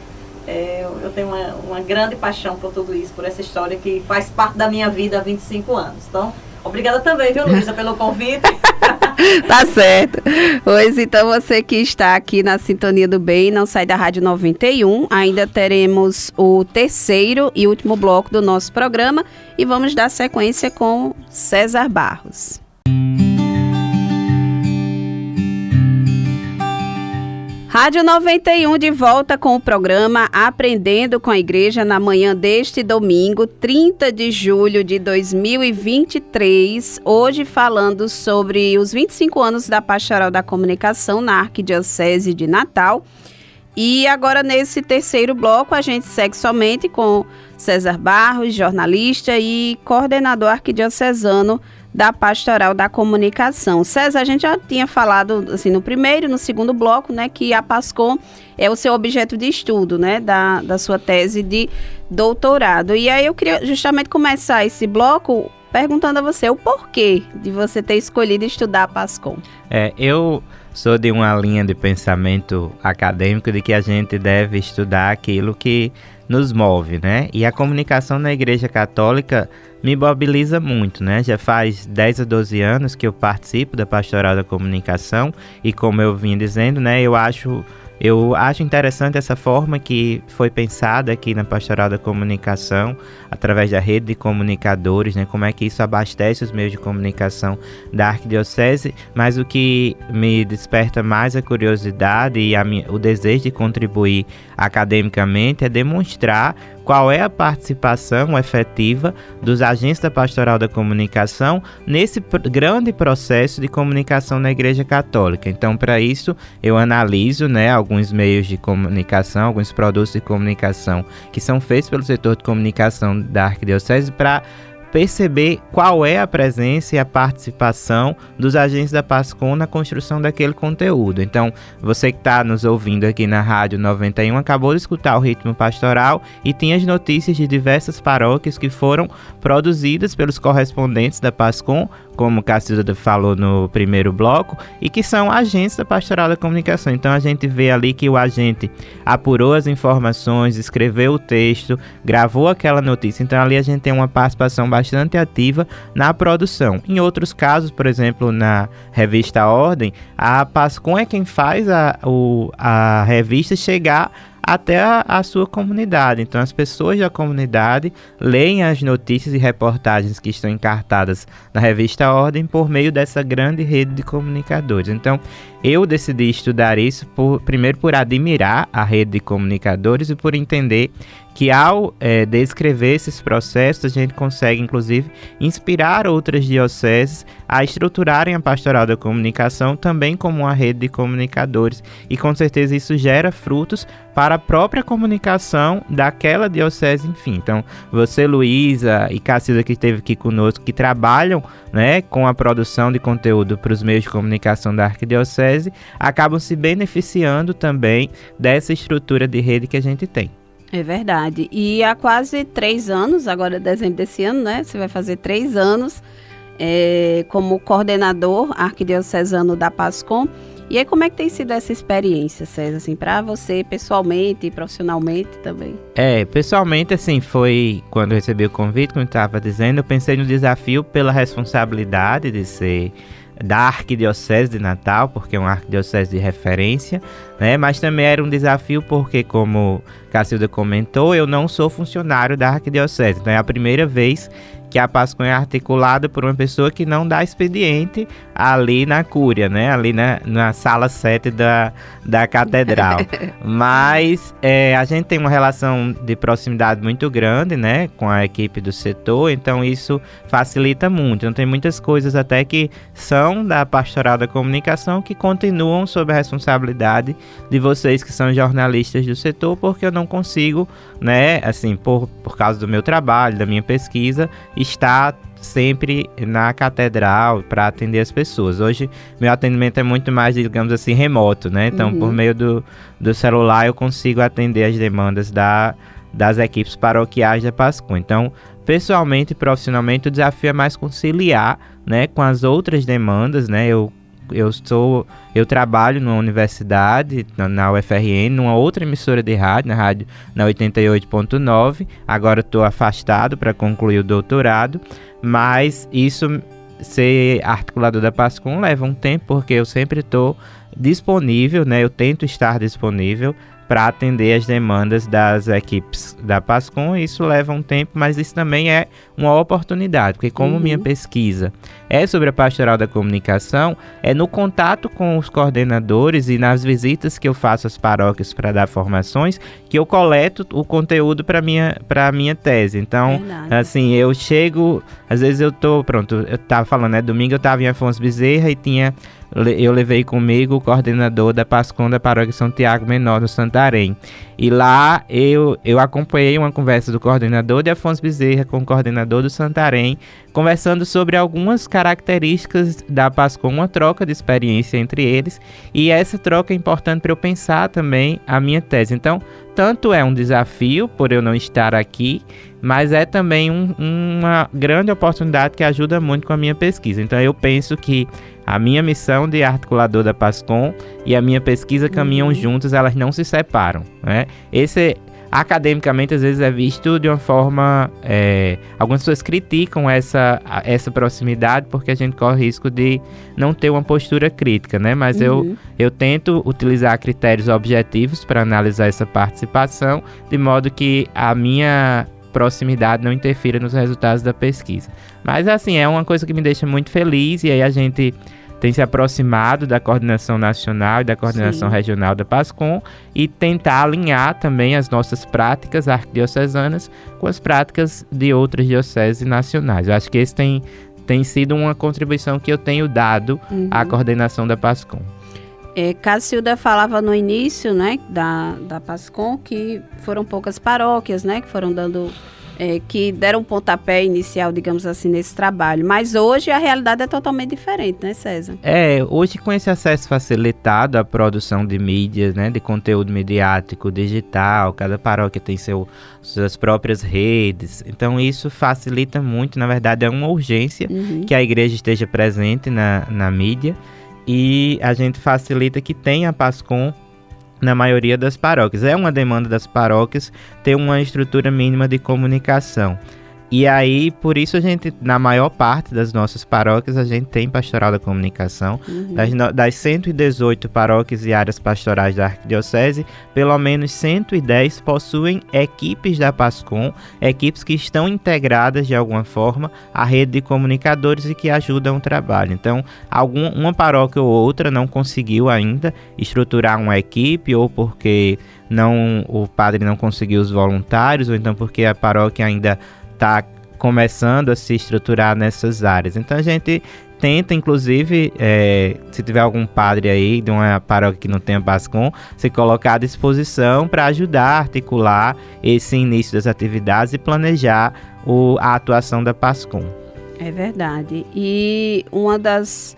Speaker 2: eu tenho uma grande paixão por tudo isso, por essa história que faz parte da minha vida há 25 anos. Então, obrigada também, viu, Luísa, pelo convite.
Speaker 1: Tá certo. Pois então, você que está aqui na Sintonia do Bem, não sai da Rádio 91, ainda teremos o terceiro e último bloco do nosso programa e vamos dar sequência com César Barros. Rádio 91 de volta com o programa Aprendendo com a Igreja na manhã deste domingo, 30 de julho de 2023. Hoje falando sobre os 25 anos da Pastoral da Comunicação na Arquidiocese de Natal. E agora nesse terceiro bloco a gente segue somente com César Barros, jornalista e coordenador arquidiocesano da Pastoral da Comunicação. César, a gente já tinha falado assim, no primeiro e no segundo bloco, né, que a PASCOM é o seu objeto de estudo, né, da sua tese de doutorado. E aí eu queria justamente começar esse bloco perguntando a você o porquê de você ter escolhido estudar a PASCOM.
Speaker 3: Eu sou de uma linha de pensamento acadêmico de que a gente deve estudar aquilo que nos move, né? E a comunicação na Igreja Católica me mobiliza muito, né? Já faz 10 a 12 anos que eu participo da Pastoral da Comunicação e, como eu vim dizendo, né, eu acho interessante essa forma que foi pensada aqui na Pastoral da Comunicação, através da rede de comunicadores, né? Como é que isso abastece os meios de comunicação da Arquidiocese, mas o que me desperta mais a curiosidade e o desejo de contribuir academicamente é demonstrar qual é a participação efetiva dos agentes da Pastoral da Comunicação nesse grande processo de comunicação na Igreja Católica. Então, para isso, eu analiso, né, alguns meios de comunicação, alguns produtos de comunicação que são feitos pelo setor de comunicação da Arquidiocese para perceber qual é a presença e a participação dos agentes da PASCOM na construção daquele conteúdo. Então, você que está nos ouvindo aqui na Rádio 91 acabou de escutar o Ritmo Pastoral e tem as notícias de diversas paróquias que foram produzidas pelos correspondentes da PASCOM, como Cacilda falou no primeiro bloco, e que são agentes da Pastoral da Comunicação. Então, a gente vê ali que o agente apurou as informações, escreveu o texto, gravou aquela notícia. Então, ali a gente tem uma participação bastante ativa na produção. Em outros casos, por exemplo, na revista Ordem, a PASCOM é quem faz a revista chegar até a sua comunidade. Então, as pessoas da comunidade leem as notícias e reportagens que estão encartadas na revista Ordem por meio dessa grande rede de comunicadores. Então, eu decidi estudar isso primeiro por admirar a rede de comunicadores e por entender que ao descrever esses processos, a gente consegue, inclusive, inspirar outras dioceses a estruturarem a Pastoral da Comunicação também como uma rede de comunicadores. E, com certeza, isso gera frutos para a própria comunicação daquela diocese, enfim. Então, você, Luísa e Cacilda, que esteve aqui conosco, que trabalham, né, com a produção de conteúdo para os meios de comunicação da Arquidiocese, acabam se beneficiando também dessa estrutura de rede que a gente tem.
Speaker 1: É verdade. E há quase 3 anos, agora dezembro desse ano, né? Você vai fazer 3 anos como coordenador arquidiocesano da PASCOM. E aí, como é que tem sido essa experiência, César, assim, para você pessoalmente e profissionalmente também?
Speaker 3: Pessoalmente, assim, foi quando eu recebi o convite, como eu estava dizendo, eu pensei no desafio pela responsabilidade de ser da Arquidiocese de Natal, porque é uma arquidiocese de referência, né? Mas também era um desafio porque, como Cacilda comentou, eu não sou funcionário da Arquidiocese, então é a primeira vez que que a PASCOM é articulada por uma pessoa que não dá expediente ali na Cúria, né? Ali na sala 7 da Catedral. Mas a gente tem uma relação de proximidade muito grande, né? Com a equipe do setor, então isso facilita muito. Então tem muitas coisas até que são da Pastoral da Comunicação que continuam sob a responsabilidade de vocês que são jornalistas do setor, porque eu não consigo, né? Assim, por causa do meu trabalho, da minha pesquisa, estar sempre na catedral para atender as pessoas. Hoje, meu atendimento é muito mais, digamos assim, remoto, né? Então, por meio do celular, eu consigo atender as demandas das equipes paroquiais da PASCOM. Então, pessoalmente e profissionalmente, o desafio é mais conciliar, né, com as outras demandas, né? Eu trabalho numa universidade, na UFRN, numa outra emissora de rádio, na 88.9. Agora estou afastado para concluir o doutorado, mas isso, ser articulador da PASCOM, leva um tempo, porque eu sempre estou disponível, né? Eu tento estar disponível para atender as demandas das equipes da PASCOM. Isso leva um tempo, mas isso também é uma oportunidade, porque como minha pesquisa é sobre a Pastoral da Comunicação, é no contato com os coordenadores e nas visitas que eu faço às paróquias para dar formações, que eu coleto o conteúdo para minha tese. Então, assim, eu chego, às vezes eu estava falando, né, domingo eu estava em Afonso Bezerra e eu levei comigo o coordenador da PASCOM da Paróquia São Tiago Menor, no Santarém. E lá eu acompanhei uma conversa do coordenador de Afonso Bezerra com o coordenador do Santarém, conversando sobre algumas características da PASCOM, uma troca de experiência entre eles. E essa troca é importante para eu pensar também a minha tese. Então, tanto é um desafio por eu não estar aqui, mas é também uma grande oportunidade que ajuda muito com a minha pesquisa. Então, eu penso que a minha missão de articulador da PASCOM e a minha pesquisa caminham juntas, elas não se separam, né? Esse, academicamente, às vezes é visto de uma forma... algumas pessoas criticam essa proximidade porque a gente corre risco de não ter uma postura crítica, né? Mas eu tento utilizar critérios objetivos para analisar essa participação, de modo que a minha proximidade não interfira nos resultados da pesquisa. Mas, assim, é uma coisa que me deixa muito feliz, e aí a gente tem se aproximado da coordenação nacional e da coordenação regional da PASCOM e tentar alinhar também as nossas práticas arquidiocesanas com as práticas de outras dioceses nacionais. Eu acho que esse tem sido uma contribuição que eu tenho dado à coordenação da PASCOM.
Speaker 1: Cacilda falava no início, né, da PASCOM, que foram poucas paróquias, né, que foram dando... que deram um pontapé inicial, digamos assim, nesse trabalho. Mas hoje a realidade é totalmente diferente, né, César?
Speaker 3: Hoje, com esse acesso facilitado à produção de mídias, né, de conteúdo midiático, digital, cada paróquia tem suas próprias redes. Então, isso facilita muito. Na verdade, é uma urgência que a igreja esteja presente na mídia. E a gente facilita que tenha a PASCOM na maioria das paróquias. É uma demanda das paróquias ter uma estrutura mínima de comunicação. E aí, por isso, a gente, na maior parte das nossas paróquias, a gente tem Pastoral da Comunicação. Das 118 paróquias e áreas pastorais da Arquidiocese, pelo menos 110 possuem equipes da PASCOM, equipes que estão integradas de alguma forma à rede de comunicadores e que ajudam o trabalho. Então, uma paróquia ou outra não conseguiu ainda estruturar uma equipe, ou porque o padre não conseguiu os voluntários, ou então porque a paróquia ainda está começando a se estruturar nessas áreas. Então a gente tenta, inclusive, se tiver algum padre aí de uma paróquia que não tenha PASCOM, se colocar à disposição para ajudar a articular esse início das atividades e planejar a atuação da PASCOM.
Speaker 1: É verdade. E uma das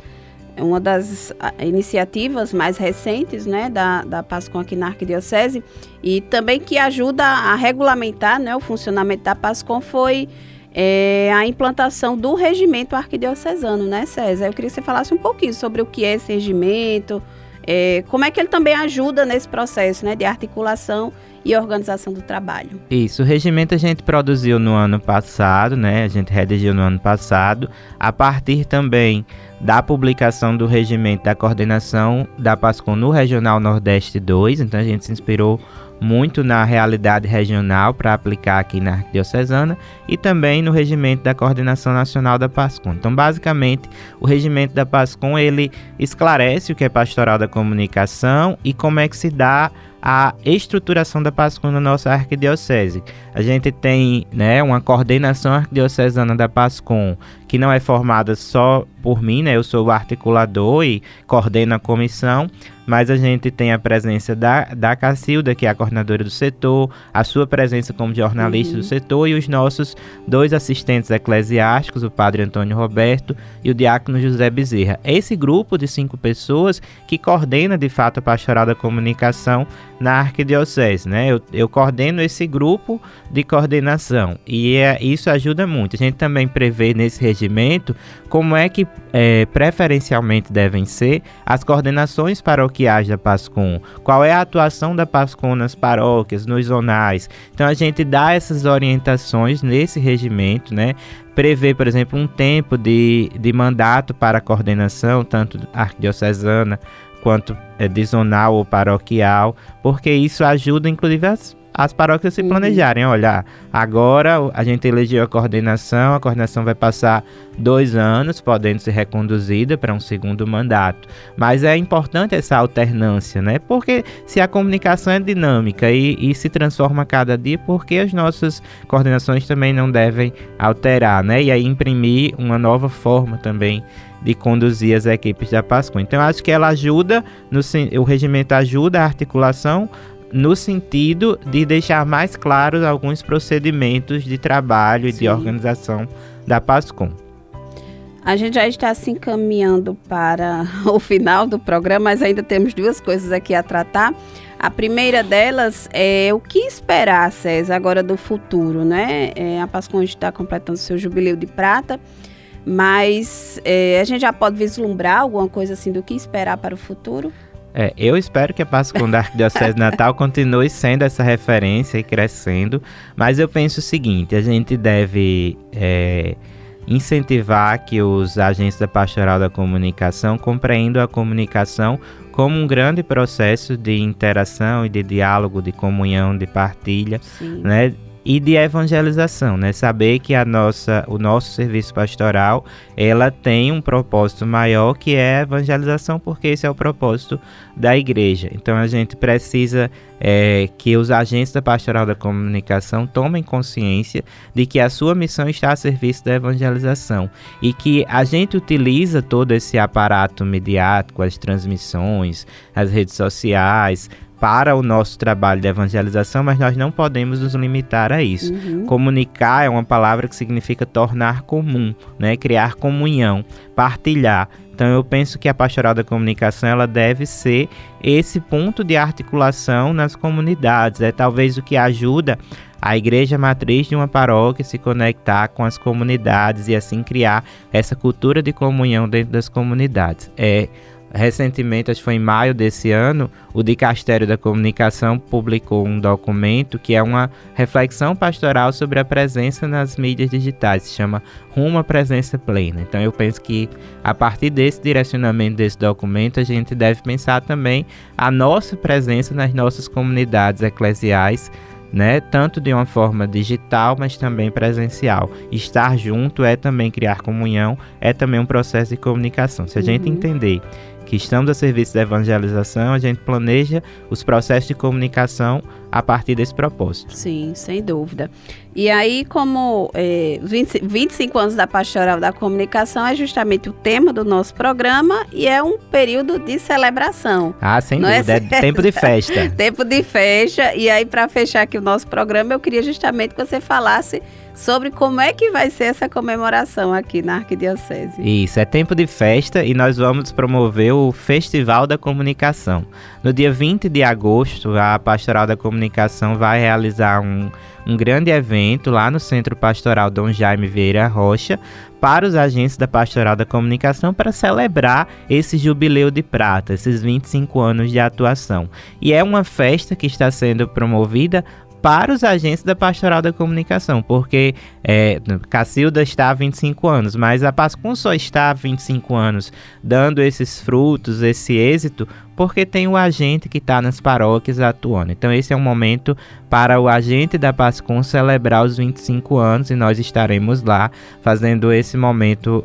Speaker 1: iniciativas mais recentes, né, da PASCOM aqui na Arquidiocese, e também que ajuda a regulamentar, né, o funcionamento da PASCOM, foi a implantação do regimento arquidiocesano, né, César? Eu queria que você falasse um pouquinho sobre o que é esse regimento, como é que ele também ajuda nesse processo, né, de articulação e organização do trabalho.
Speaker 3: Isso, o regimento a gente produziu no ano passado, né? A gente redigiu no ano passado, a partir também da publicação do regimento da coordenação da PASCOM no Regional Nordeste 2, então a gente se inspirou muito na realidade regional para aplicar aqui na Arquidiocesana e também no regimento da Coordenação Nacional da PASCOM. Então, basicamente, o regimento da PASCOM, ele esclarece o que é pastoral da comunicação e como é que se dá a estruturação da PASCOM na nossa arquidiocese. A gente tem, né, uma coordenação arquidiocesana da PASCOM, que não é formada só por mim, né? Eu sou o articulador e coordeno a comissão, mas a gente tem a presença da Cacilda, que é a coordenadora do setor, a sua presença como jornalista do setor e os nossos 2 assistentes eclesiásticos, o padre Antônio Roberto e o diácono José Bezerra. Esse grupo de 5 pessoas que coordena, de fato, a pastoral da comunicação na arquidiocese, né? Eu coordeno esse grupo de coordenação e isso ajuda muito. A gente também prevê nesse regimento como é que preferencialmente devem ser as coordenações paroquiais da PASCOM, qual é a atuação da PASCOM nas paróquias, nos zonais. Então a gente dá essas orientações nesse regimento, né? Prevê, por exemplo, um tempo de mandato para a coordenação, tanto arquidiocesana quanto de zonal ou paroquial, porque isso ajuda inclusive as paróquias se planejarem. Olha, agora a gente elegeu a coordenação vai passar 2 anos, podendo ser reconduzida para um segundo mandato. Mas é importante essa alternância, né? Porque se a comunicação é dinâmica e se transforma a cada dia, porque as nossas coordenações também não devem alterar, né? E aí imprimir uma nova forma também de conduzir as equipes da PASCOM. Então, acho que ela ajuda, o regimento ajuda a articulação no sentido de deixar mais claros alguns procedimentos de trabalho e de organização da PASCOM.
Speaker 1: A gente já está se encaminhando para o final do programa, mas ainda temos 2 coisas aqui a tratar. A primeira delas é o que esperar, César, agora do futuro, né? A PASCOM está completando seu jubileu de prata, mas a gente já pode vislumbrar alguma coisa assim do que esperar para o futuro?
Speaker 3: Eu espero que a PASCOM da Arquidiocese de Natal continue sendo essa referência e crescendo, mas eu penso o seguinte, a gente deve incentivar que os agentes da Pastoral da Comunicação compreendam a comunicação como um grande processo de interação e de diálogo, de comunhão, de partilha, né? E de evangelização, né? Saber que o nosso serviço pastoral, ela tem um propósito maior, que é a evangelização, porque esse é o propósito da igreja. Então a gente precisa que os agentes da pastoral da comunicação tomem consciência de que a sua missão está a serviço da evangelização e que a gente utiliza todo esse aparato midiático, as transmissões, as redes sociais, para o nosso trabalho de evangelização, mas nós não podemos nos limitar a isso. Comunicar é uma palavra que significa tornar comum, né? Criar comunhão, partilhar. Então eu penso que a pastoral da comunicação ela deve ser esse ponto de articulação nas comunidades. É talvez o que ajuda a igreja matriz de uma paróquia se conectar com as comunidades e assim criar essa cultura de comunhão dentro das comunidades. Recentemente, acho que foi em maio desse ano, o Dicastério da Comunicação publicou um documento que é uma reflexão pastoral sobre a presença nas mídias digitais, se chama Rumo à Presença Plena. Então eu penso que a partir desse direcionamento desse documento, a gente deve pensar também a nossa presença nas nossas comunidades eclesiais, né? Tanto de uma forma digital, mas também presencial. Estar junto é também criar comunhão, é também um processo de comunicação. Se a gente entender que estamos a serviço da evangelização, a gente planeja os processos de comunicação a partir desse propósito.
Speaker 1: Sim, sem dúvida. E aí, como 25 anos da Pastoral da Comunicação é justamente o tema do nosso programa e é um período de celebração.
Speaker 3: Sem dúvida, é tempo de festa.
Speaker 1: Tempo de festa. E aí, para fechar aqui o nosso programa, eu queria justamente que você falasse sobre como é que vai ser essa comemoração aqui na Arquidiocese.
Speaker 3: Isso, é tempo de festa e nós vamos promover o Festival da Comunicação. No dia 20 de agosto, a Pastoral da Comunicação vai realizar um grande evento lá no Centro Pastoral Dom Jaime Vieira Rocha para os agentes da Pastoral da Comunicação para celebrar esse jubileu de prata, esses 25 anos de atuação. E é uma festa que está sendo promovida para os agentes da Pastoral da Comunicação, porque Cacilda está há 25 anos, mas a PASCOM só está há 25 anos dando esses frutos, esse êxito, porque tem o agente que está nas paróquias atuando. Então esse é um momento para o agente da PASCOM celebrar os 25 anos, e nós estaremos lá fazendo esse momento,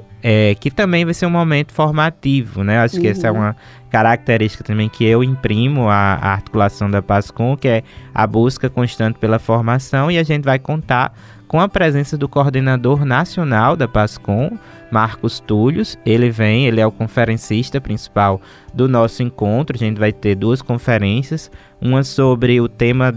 Speaker 3: que também vai ser um momento formativo, né? Acho que essa é uma característica também que eu imprimo a articulação da PASCOM, que é a busca constante pela formação, e a gente vai contar com a presença do coordenador nacional da PASCOM, Marcos Túlios. Ele é o conferencista principal do nosso encontro. A gente vai ter 2 conferências, uma sobre o tema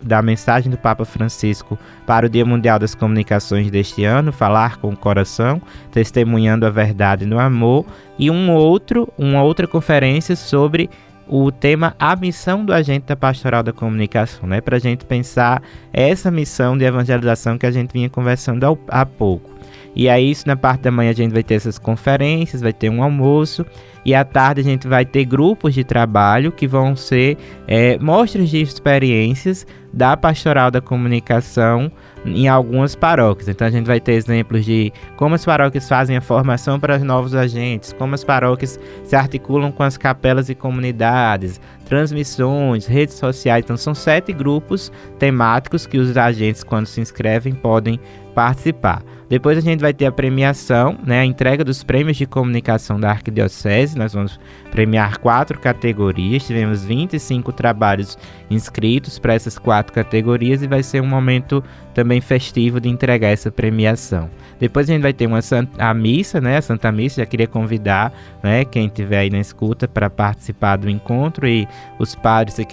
Speaker 3: da mensagem do Papa Francisco para o Dia Mundial das Comunicações deste ano, Falar com o Coração, testemunhando a verdade no amor, e uma outra conferência sobre o tema A Missão do Agente da Pastoral da Comunicação, né? Para a gente pensar essa missão de evangelização que a gente vinha conversando há pouco. E aí, isso na parte da manhã a gente vai ter essas conferências, vai ter um almoço, e à tarde a gente vai ter grupos de trabalho que vão ser mostras de experiências da Pastoral da Comunicação em algumas paróquias. Então a gente vai ter exemplos de como as paróquias fazem a formação para os novos agentes, como as paróquias se articulam com as capelas e comunidades, transmissões, redes sociais. Então são 7 grupos temáticos que os agentes, quando se inscrevem, podem participar. Depois a gente vai ter a premiação, né, a entrega dos prêmios de comunicação da Arquidiocese. Nós vamos premiar 4 categorias, tivemos 25 trabalhos inscritos para essas 4 categorias, e vai ser um momento também festivo de entregar essa premiação. Depois a gente vai ter a missa, né, a Santa Missa. Já queria convidar, né, quem estiver aí na escuta para participar do encontro, e os padres, se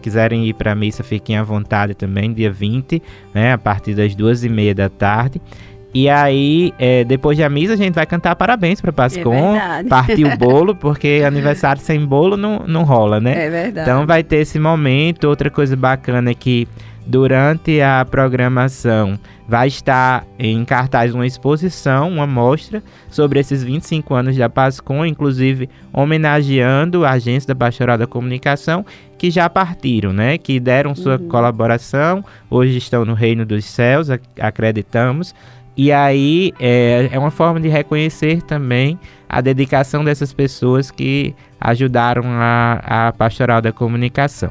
Speaker 3: quiserem ir para a missa, fiquem à vontade também, dia 20, né, a partir das 2h30 da tarde. E aí, depois da missa, a gente vai cantar parabéns para PASCOM, partir o bolo, porque aniversário sem bolo não rola, né?
Speaker 1: É verdade.
Speaker 3: Então vai ter esse momento. Outra coisa bacana é que durante a programação vai estar em cartaz uma exposição, uma mostra sobre esses 25 anos da PASCOM, inclusive homenageando agentes da Pastoral da Comunicação que já partiram, né? Que deram sua colaboração, hoje estão no reino dos céus, acreditamos. E aí é uma forma de reconhecer também a dedicação dessas pessoas que ajudaram a Pastoral da Comunicação.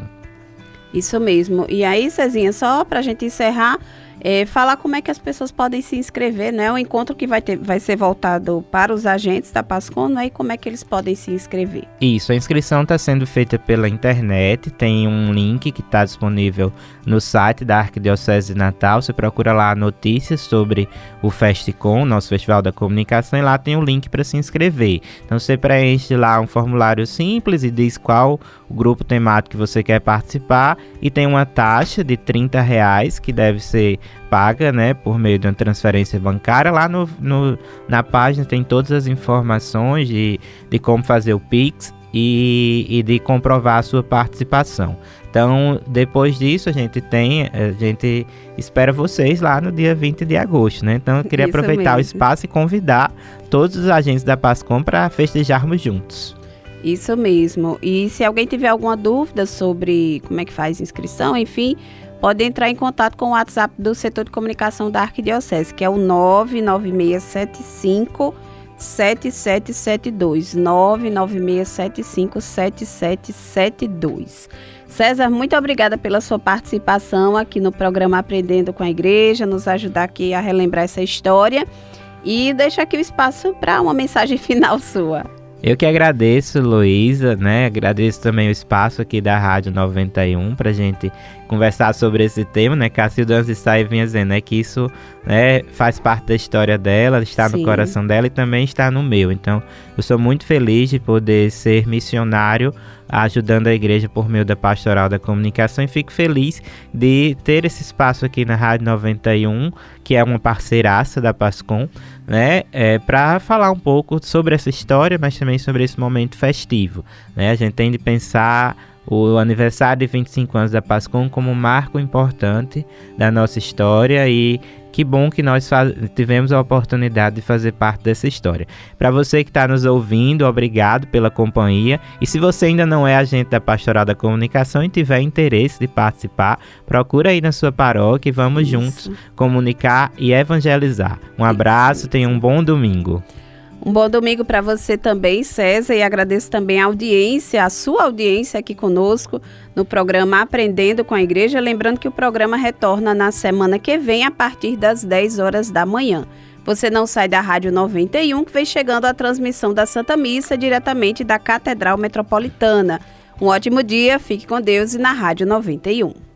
Speaker 1: Isso mesmo. E aí, Cezinha, só para a gente encerrar, falar como é que as pessoas podem se inscrever, né? O encontro que vai ser voltado para os agentes da PASCOM, né? E como é que eles podem se inscrever? Isso,
Speaker 3: a inscrição está sendo feita pela internet, tem um link que está disponível no site da Arquidiocese de Natal. Você procura lá notícias sobre o Festicom, nosso Festival da Comunicação, e lá tem o link para se inscrever. Então você preenche lá um formulário simples e diz qual o grupo temático que você quer participar, e tem uma taxa de R$30 que deve ser paga, né, por meio de uma transferência bancária. Lá na página tem todas as informações de como fazer o Pix e de comprovar a sua participação. Então, depois disso, a gente espera vocês lá no dia 20 de agosto, né? Então, eu queria aproveitar o espaço e convidar todos os agentes da PASCOM para festejarmos juntos.
Speaker 1: Isso mesmo. E se alguém tiver alguma dúvida sobre como é que faz inscrição, enfim, pode entrar em contato com o WhatsApp do setor de comunicação da Arquidiocese, que é o 99675-7772. 99675-7772. César, muito obrigada pela sua participação aqui no programa Aprendendo com a Igreja, nos ajudar aqui a relembrar essa história, e deixa aqui o espaço para uma mensagem final sua.
Speaker 3: Eu que agradeço, Luísa, né? Agradeço também o espaço aqui da Rádio 91 pra gente conversar sobre esse tema, né? Cacilda antes de sair vinha dizendo, né, que isso, né, faz parte da história dela, está no coração dela e também está no meu. Então, eu sou muito feliz de poder ser missionário ajudando a igreja por meio da Pastoral da Comunicação, e fico feliz de ter esse espaço aqui na Rádio 91, que é uma parceiraça da PASCOM, né, para falar um pouco sobre essa história, mas também sobre esse momento festivo, né? A gente tem de pensar o aniversário de 25 anos da PASCOM como um marco importante da nossa história e que bom que nós tivemos a oportunidade de fazer parte dessa história. Para você que está nos ouvindo, obrigado pela companhia. E se você ainda não é agente da Pastoral da Comunicação e tiver interesse de participar, procura aí na sua paróquia e vamos juntos comunicar e evangelizar. Um abraço, tenha um bom domingo.
Speaker 1: Um bom domingo para você também, César, e agradeço também a sua audiência aqui conosco no programa Aprendendo com a Igreja. Lembrando que o programa retorna na semana que vem a partir das 10 horas da manhã. Você não sai da Rádio 91, que vem chegando a transmissão da Santa Missa diretamente da Catedral Metropolitana. Um ótimo dia, fique com Deus e na Rádio 91.